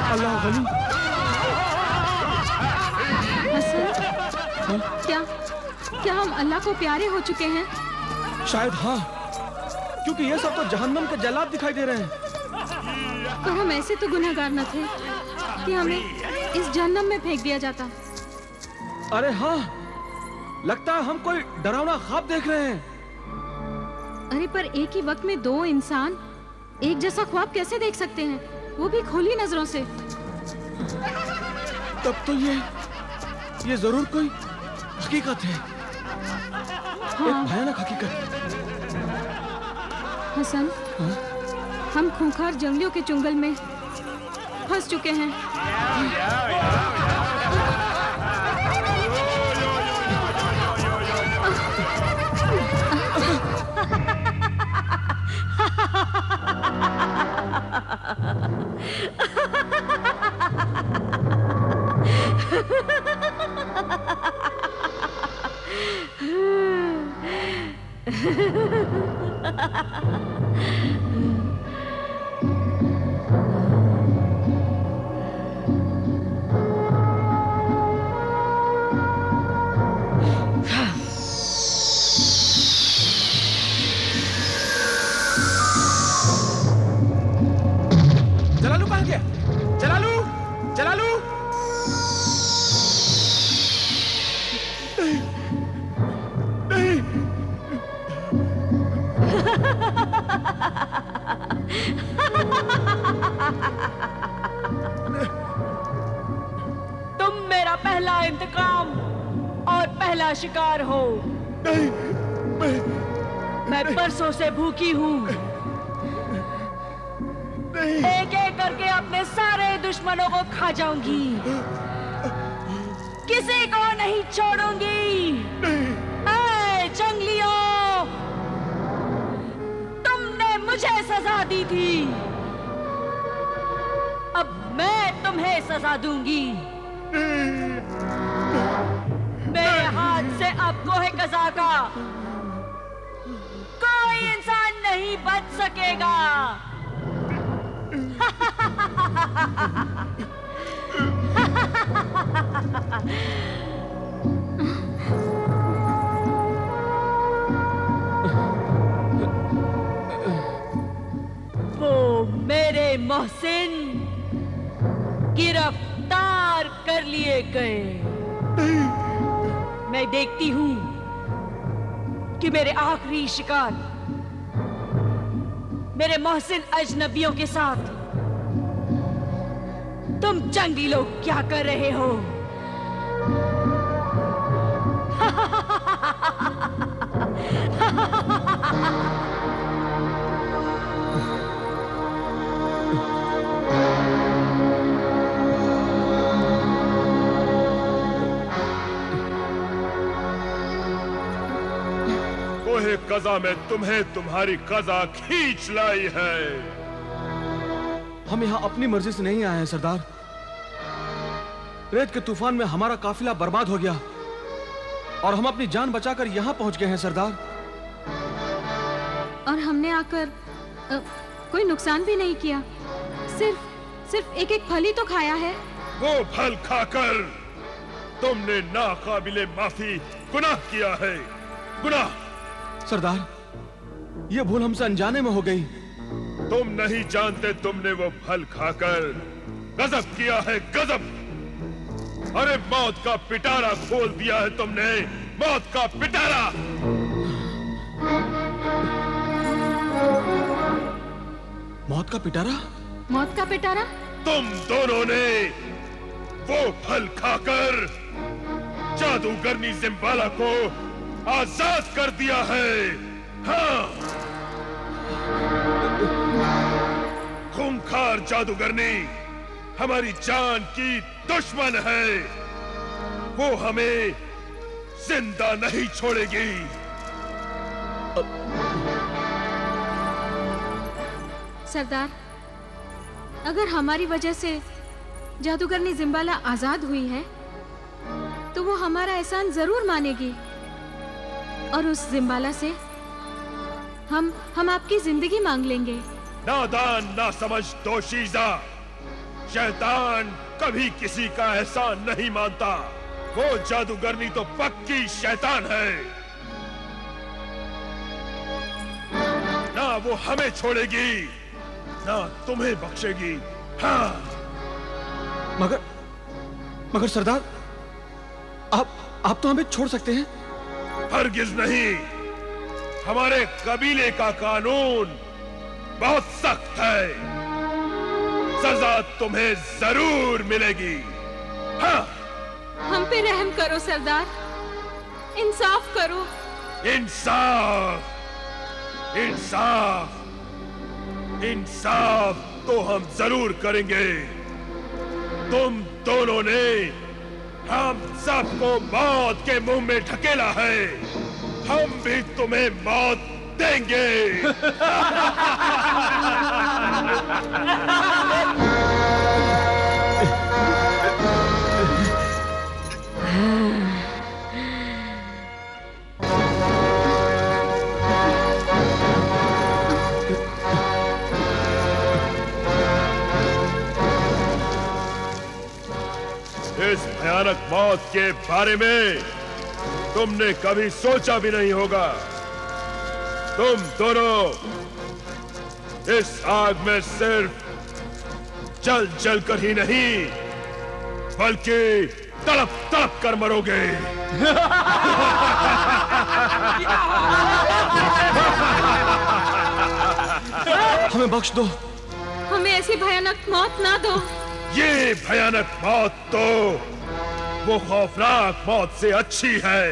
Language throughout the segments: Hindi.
हसन, क्या हम अल्लाह को प्यारे हो चुके हैं? शायद हाँ, क्योंकि ये सब तो जहन्नम के जल्लाद दिखाई दे रहे हैं। पर हम ऐसे तो गुनहगार न थे कि हमें इस जहन्नम में फेंक दिया जाता। अरे हाँ, लगता है हम कोई डरावना ख्वाब देख रहे हैं। अरे पर एक ही वक्त में दो इंसान एक जैसा ख्वाब कैसे देख सकते हैं, वो भी खुली नजरों से? तब तो ये जरूर कोई हकीकत है। हाँ। एक भयानक हकीकत। हसन, हाँ? हम खूंखार जंगलियों के चुंगल में फंस चुके हैं। जलालू कहाँ गया? जलालू, जलालू! नहीं, तुम मेरा पहला इंतकाम और पहला शिकार हो। नहीं, मैं परसों से भूखी हूँ। एक एक करके अपने सारे दुश्मनों को खा जाऊंगी, किसी को नहीं छोड़ूंगी। ऐ जंगलियों, तुमने मुझे सजा दी थी, अब मैं तुम्हें सजा दूंगी। मेरे हाथ से अब कोहे कज़ा का कोई इंसान नहीं बच सकेगा। वो मेरे मोहसिन गिरफ्तार कर लिए गए। मैं देखती हूँ कि मेरे आखिरी शिकार मेरे मोहसिन अजनबियों के साथ तुम जंगली लोग क्या कर रहे हो? कोहे कज़ा में तुम्हें तुम्हारी कज़ा खींच लाई है। हम यहाँ अपनी मर्जी से नहीं आए हैं सरदार। रेत के तूफान में हमारा काफिला बर्बाद हो गया और हम अपनी जान बचाकर यहाँ पहुँच गए हैं सरदार। और हमने आकर कोई नुकसान भी नहीं किया, सिर्फ एक एक फल ही तो खाया है। वो फल खाकर तुमने नाकाबिले माफी गुनाह किया है। गुनाह सरदार, ये भूल हमसे अनजाने में हो गई। तुम नहीं जानते, तुमने वो फल खाकर गजब किया है, गजब। अरे मौत का पिटारा खोल दिया है तुमने, मौत का पिटारा। मौत का पिटारा? मौत का पिटारा? तुम दोनों ने वो फल खाकर जादूगरनी जिम्बाला को आजाद कर दिया है। हाँ, खूंखार जादूगरनी हमारी जान की दुश्मन है। वो हमें जिंदा नहीं छोड़ेगी। सरदार, अगर हमारी वजह से जादूगरनी जिम्बाला आजाद हुई है तो वो हमारा एहसान जरूर मानेगी और उस जिम्बाला से हम आपकी जिंदगी मांग लेंगे। नादान ना समझ दोशीजा, शैतान कभी किसी का एहसान नहीं मानता। वो जादूगरनी तो पक्की शैतान है। ना वो हमें छोड़ेगी ना तुम्हें बख्शेगी। हाँ, मगर सरदार, आप तो हमें छोड़ सकते हैं। हरगिज नहीं। हमारे कबीले का कानून बहुत सख्त है। सजा तुम्हें जरूर मिलेगी। हाँ, हम पे रहम करो सरदार, इंसाफ करो। इंसाफ, इंसाफ, इंसाफ तो हम जरूर करेंगे। तुम दोनों ने हम सबको मौत के मुंह में ढकेला है, हम भी तुम्हें मौत देंगे। इस भयानक मौत के बारे में तुमने कभी सोचा भी नहीं होगा। तुम दोनों इस आग में सिर्फ जल जल कर ही नहीं बल्कि तड़प तड़प कर मरोगे। हमें बख्श दो। हमें ऐसी भयानक मौत ना दो। ये भयानक मौत तो वो खौफनाक मौत से अच्छी है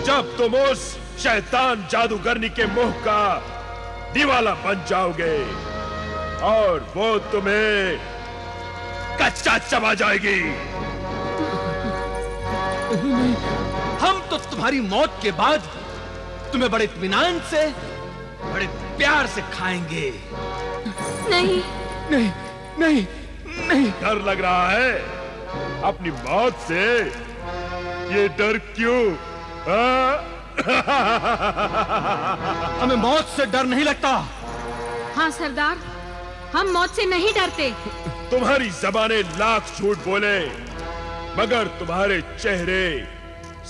जब तुम उस शैतान जादूगरनी के मुंह का दीवाला बन जाओगे और वो तुम्हें कच्चा चबा जाएगी। हम तो तुम्हारी मौत के बाद तुम्हें बड़े इत्मीनान से, बड़े प्यार से खाएंगे। नहीं नहीं नहीं नहीं। डर लग रहा है अपनी मौत से? ये डर क्यों? हमें मौत से डर नहीं लगता। हाँ सरदार, हम मौत से नहीं डरते। तुम्हारी जबानें लाख झूठ बोले मगर तुम्हारे चेहरे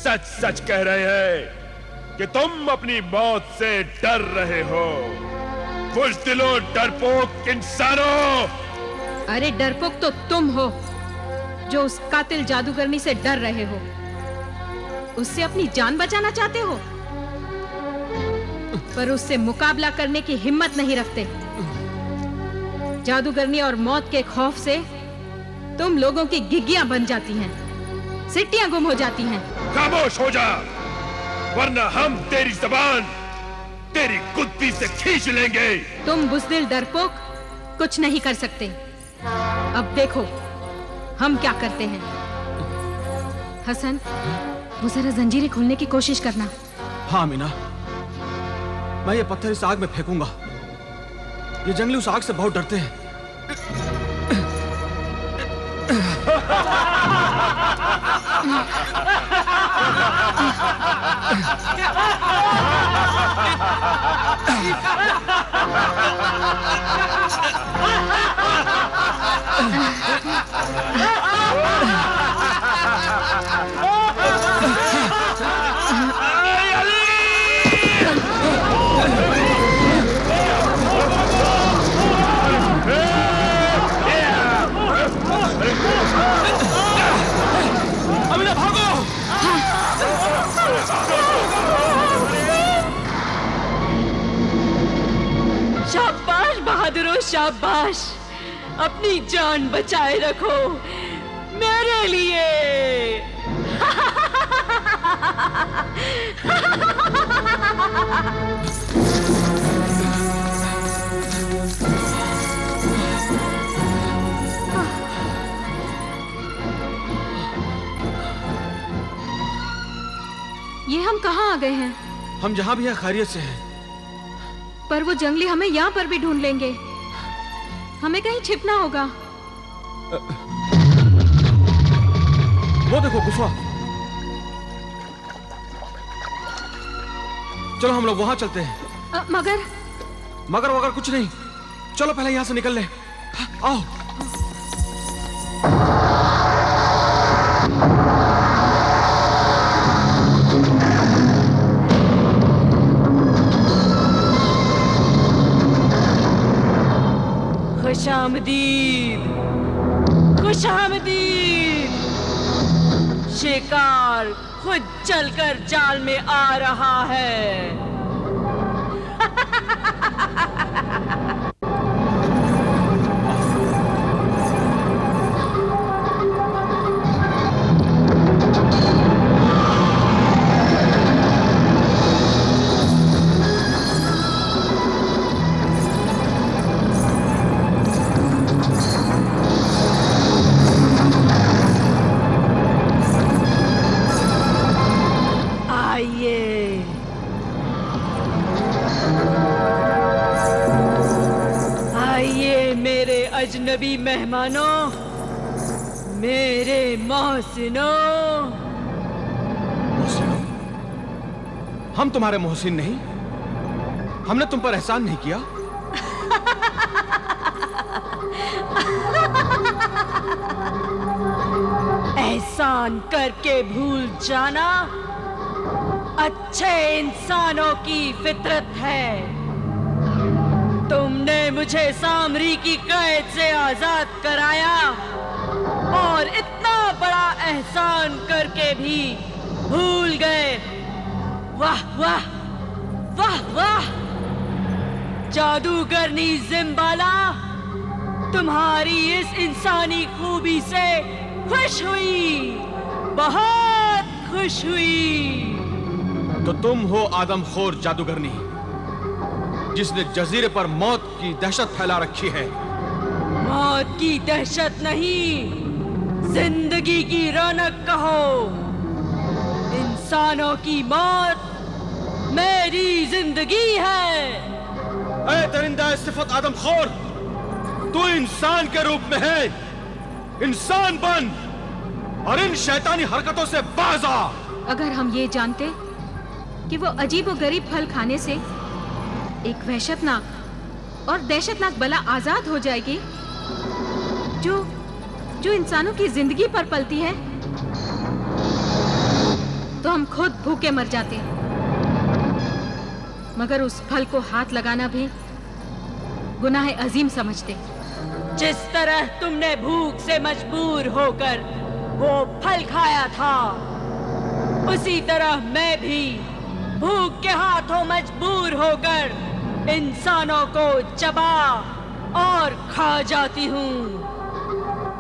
सच सच कह रहे हैं कि तुम अपनी मौत से डर रहे हो। बुज़दिलों, डरपोक इंसानों! अरे डरपोक तो तुम हो जो उस कातिल जादूगरनी से डर रहे हो। उससे अपनी जान बचाना चाहते हो पर उससे मुकाबला करने की हिम्मत नहीं रखते। जादूगरनी और मौत के खौफ से तुम लोगों की गिग्गियां बन जाती हैं, सिट्टियां गुम हो जाती हैं। खामोश हो जा वरना हम तेरी जबान तेरी कुत्ती से खींच लेंगे। तुम बुज़दिल डरपोक कुछ नहीं कर सकते। अब देखो हम क्या करते हैं। हसन, वो जरा जंजीरें खोलने की कोशिश करना। हाँ मीना, मैं ये पत्थर इस आग में फेंकूंगा। ये जंगली उस आग से बहुत डरते हैं। अमीना भागो! शाबाश बहादुरों, शाबाश। अपनी जान बचाए रखो मेरे लिए। ये हम कहाँ आ गए हैं? हम जहां भी हैं खैरियत से हैं। पर वो जंगली हमें यहाँ पर भी ढूंढ लेंगे। हमें कहीं छिपना होगा। वो देखो गुफा। चलो हम लोग वहां चलते हैं। मगर वगर कुछ नहीं। चलो पहले यहां से निकल ले। आओ। खुशामदीद, खुशामदीद। शिकार खुद चलकर जाल में आ रहा है। अजनबी मेहमानों, मेरे मोहसिनों। मोहसिनों? हम तुम्हारे मोहसिन नहीं। हमने तुम पर एहसान नहीं किया। एहसान करके भूल जाना अच्छे इंसानों की फितरत है। तुमने मुझे सामरी की कैद से आजाद कराया और इतना बड़ा एहसान करके भी भूल गए। वाह वाह वाह वाह। जादूगरनी जिम्बाला तुम्हारी इस इंसानी खूबी से खुश हुई, बहुत खुश हुई। तो तुम हो आदमखोर जादूगरनी जिसने जजीरे पर मौत की दहशत फैला रखी है। मौत की दहशत नहीं, जिंदगी की रौनक कहो। इंसानों की मौत मेरी जिंदगी है। ऐ दरिंदा सिफत आदमखोर, तू इंसान के रूप में है। इंसान बन और इन शैतानी हरकतों से बाज आ। अगर हम ये जानते कि वो अजीब और गरीब फल खाने से एक वहशतनाक और दहशतनाक बला आजाद हो जाएगी जो इंसानों की जिंदगी पर पलती है, तो हम खुद भूखे मर जाते। मगर उस फल को हाथ लगाना भी गुनाह अजीम समझते। जिस तरह तुमने भूख से मजबूर होकर वो फल खाया था, उसी तरह मैं भी भूख के हाथों मजबूर होकर इंसानों को चबा और खा जाती हूँ।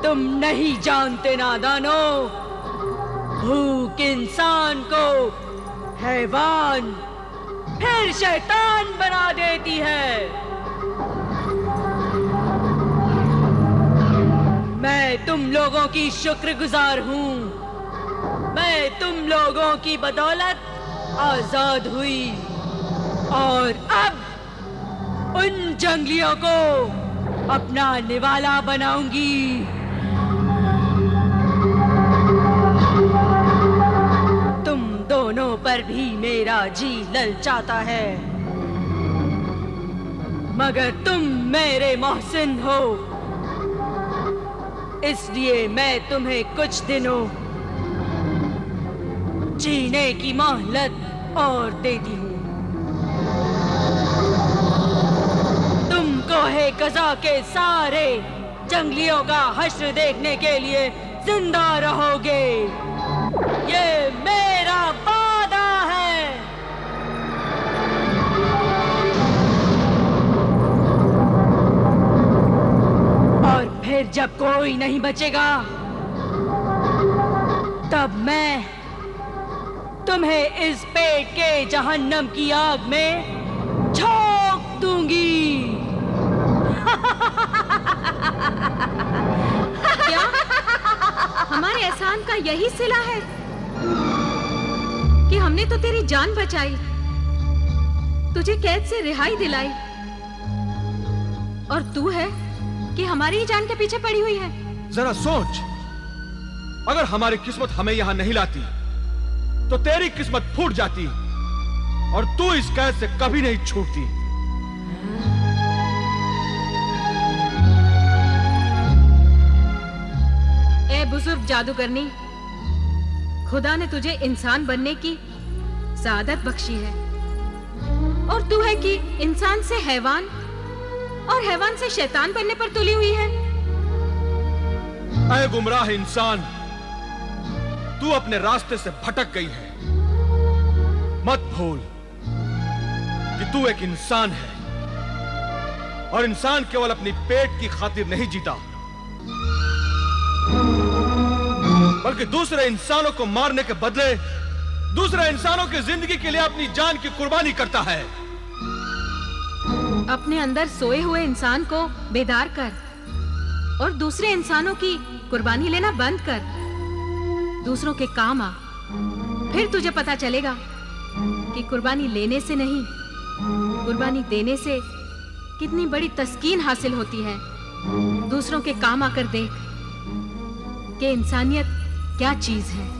तुम नहीं जानते नादानो, भूख इंसान को हैवान फिर शैतान बना देती है। मैं तुम लोगों की शुक्रगुजार हूँ। मैं तुम लोगों की बदौलत आजाद हुई और अब उन जंगलियों को अपना निवाला बनाऊंगी। तुम दोनों पर भी मेरा जी ललचाता है, मगर तुम मेरे मोहसिन हो, इसलिए मैं तुम्हें कुछ दिनों जीने की मोहलत और देती हूँ। कोहे कज़ा के सारे जंगलियों का हश्र देखने के लिए जिंदा रहोगे, ये मेरा वादा है। और फिर जब कोई नहीं बचेगा, तब मैं तुम्हें इस पेट के जहन्नम की आग में झोंक दूंगी। क्या हमारे एहसान का यही सिला है? कि हमने तो तेरी जान बचाई, तुझे कैद से रिहाई दिलाई, और तू है कि हमारी ही जान के पीछे पड़ी हुई है। जरा सोच, अगर हमारी किस्मत हमें यहां नहीं लाती तो तेरी किस्मत फूट जाती और तू इस कैद से कभी नहीं छूटती। ए बुजुर्ग जादूगरनी, खुदा ने तुझे इंसान बनने की सआदत बख्शी है, और तू है कि इंसान से हैवान और हैवान से शैतान बनने पर तुली हुई है। ऐ गुमराह इंसान, तू अपने रास्ते से भटक गई है। मत भूल कि तू एक इंसान है, और इंसान केवल अपनी पेट की खातिर नहीं जीता, बल्कि दूसरे इंसानों को मारने के बदले दूसरे इंसानों की जिंदगी के लिए अपनी जान की कुर्बानी करता है। अपने अंदर सोए हुए इंसान को बेदार कर और दूसरे इंसानों की कुर्बानी लेना बंद कर। दूसरों के काम आ, फिर तुझे पता चलेगा कि कुर्बानी लेने से नहीं, कुर्बानी देने से कितनी बड़ी तस्कीन हासिल होती है। दूसरों के काम आकर देख कि इंसानियत क्या चीज है।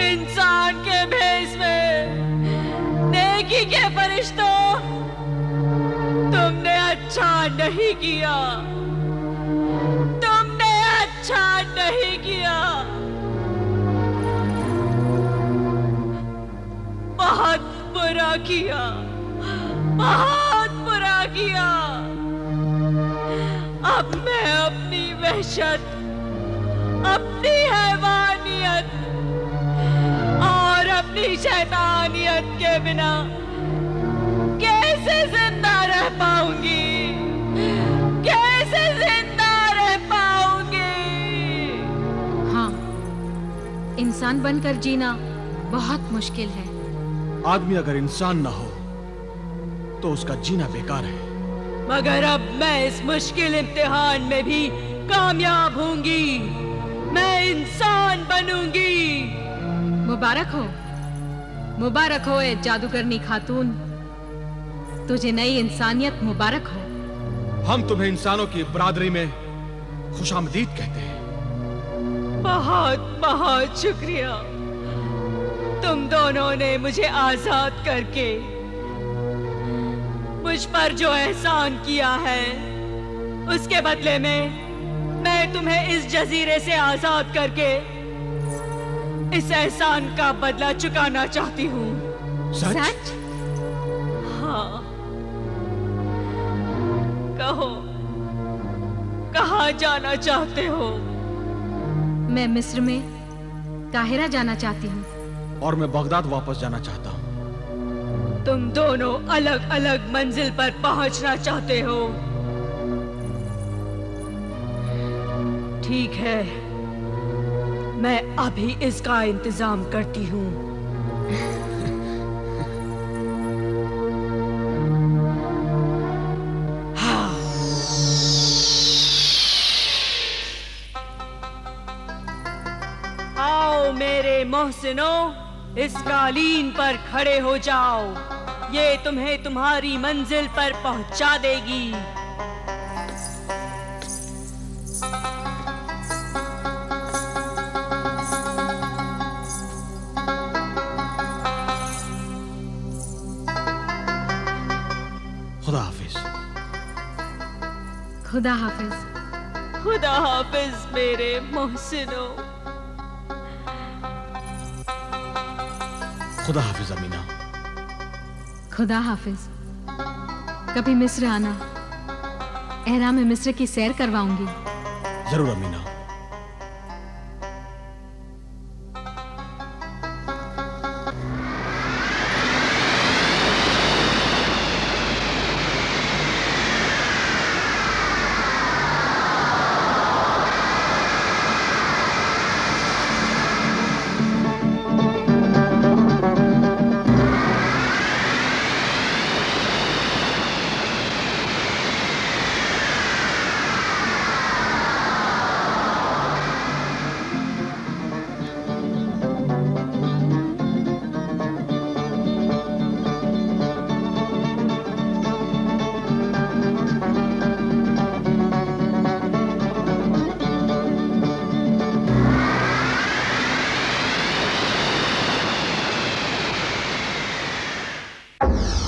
इंसान के भेष में नेकी के फरिश्तों, तुमने अच्छा नहीं किया, तुमने अच्छा नहीं किया। बहुत बुरा किया, बहुत बुरा किया। अब मैं अपनी वहशत, अपनी हैवानियत और अपनी शैतानियत के बिना कैसे जिंदा रह पाऊंगी, कैसे जिंदा रह पाऊंगी। हाँ, इंसान बनकर जीना बहुत मुश्किल है। आदमी अगर इंसान ना हो तो उसका जीना बेकार है। मगर अब मैं इस मुश्किल इम्तिहान में भी कामयाब होंगी। मैं इंसान बनूंगी। मुबारक हो, मुबारक हो ए जादूगरनी खातून, तुझे नई इंसानियत मुबारक हो। हम तुम्हें इंसानों की बरादरी में खुशामदीद कहते हैं। बहुत बहुत शुक्रिया। तुम दोनों ने मुझे आजाद करके मुझ पर जो एहसान किया है, उसके बदले में मैं तुम्हें इस जजीरे से आजाद करके इस एहसान का बदला चुकाना चाहती हूँ। सच? हाँ, कहो, कहाँ जाना चाहते हो? मैं मिस्र में काहिरा जाना चाहती हूँ। और मैं बगदाद वापस जाना चाहता हूँ। तुम दोनों अलग अलग मंजिल पर पहुंचना चाहते हो। ठीक है, मैं अभी इसका इंतजाम करती हूँ। हाँ। आओ मेरे मोहसिनों, इस कालीन पर खड़े हो जाओ। ये तुम्हें तुम्हारी मंजिल पर पहुंचा देगी। खुदा हाफिज। खुदा हाफिज। खुदा हाफिज मेरे मोहसिनों। खुदा हाफिज अमीना। खुदा हाफिज। कभी मिस्र आना, एहराम मिस्र की सैर करवाऊंगी। जरूर अमीना। है।